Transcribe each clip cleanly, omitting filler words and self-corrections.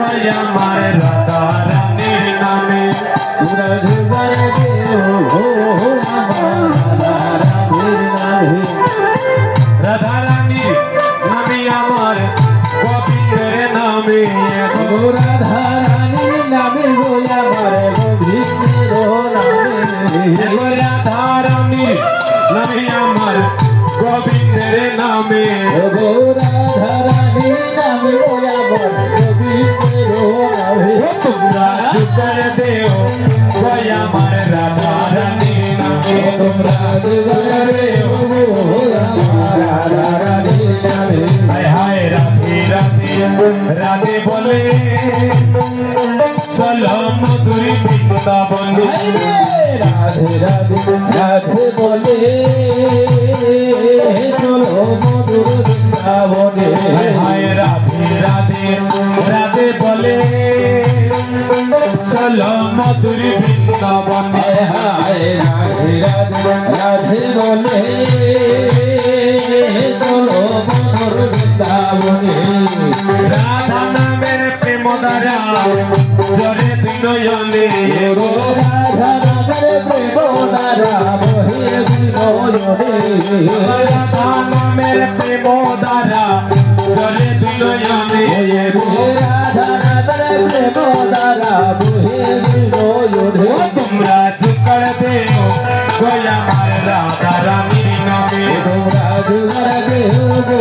কই আমার রাধা রানীর নামে তোমরা জোগাড় দেও আমার রাধার নামে রাধা রানীর নামে আমার গোবিন্দের নামে ও রাধা রানীর নামে গো আমার গোবিন্দের নামে রাধা রানীর নামে আমার গোবিন্দের নামে গো রাধা রানীর নামে গো আমার গোবিন্দের নামে তোমরা জোগাড় দেও কই আমার রাধা রানীর নামে তোমরা জোগাড় দেও আমার রাধা রানীর নামে হায় হায় রাধে রাধে রাধে বলে চলো মধুর বৃন্দাবনে রাধে রাধে রাধে বলে চলো মধুর বৃন্দাবনে হায় হায় রাধে রাধে রাধে বলে চলো মধুর বৃন্দাবনে হায় রাধে রাধে রাধে বলে চলো মধুর বৃন্দাবনে রাধা নামের প্রেম দ্বারা জরে বিনয়নে গো রাধা নামের প্রেম দ্বারা বহে বিনয়নে রাধা নামের প্রেম দ্বারা জরে বিনয়নে রাধা নামের প্রেম দ্বারা বহে বিনয়নে তোমরা জোগাড় দেও কই আমার রাধা রানীর নামে তোমরা জোগাড় দেও গো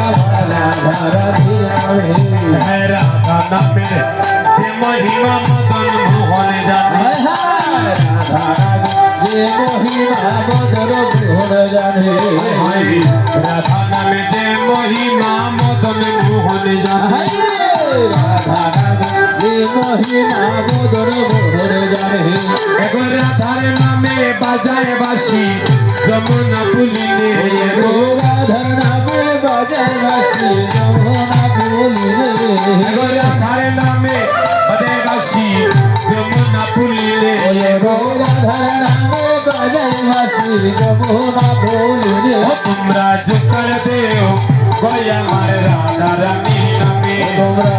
আমার রাধা রানীর নামে হ্যাঁ রাধা নামের যে মহিমা মদন মোহন জানে হায় হায় রাধা রাধা যে মহিমা মধুর মোহন জানে হায় রাধা নামে যে মহিমা মদন মোহন জানে হায় রাধা রাধা যে মহিমা মধুর মোহন জানে এগো রাধার নামে বাজায় বাঁশি যমুনা পুলিনে গো রাধার নামে বাজায় বাঁশি যমুনা পুলিনে এগো রাধার নামে বাজায় বাঁশি যমুনা পুলিনে গো রাধার নামে বাজায় বাঁশি যমুনা পুলিনে তোমরা জোগাড় দেও কই আমার রাধা রানীর নামে তোমরা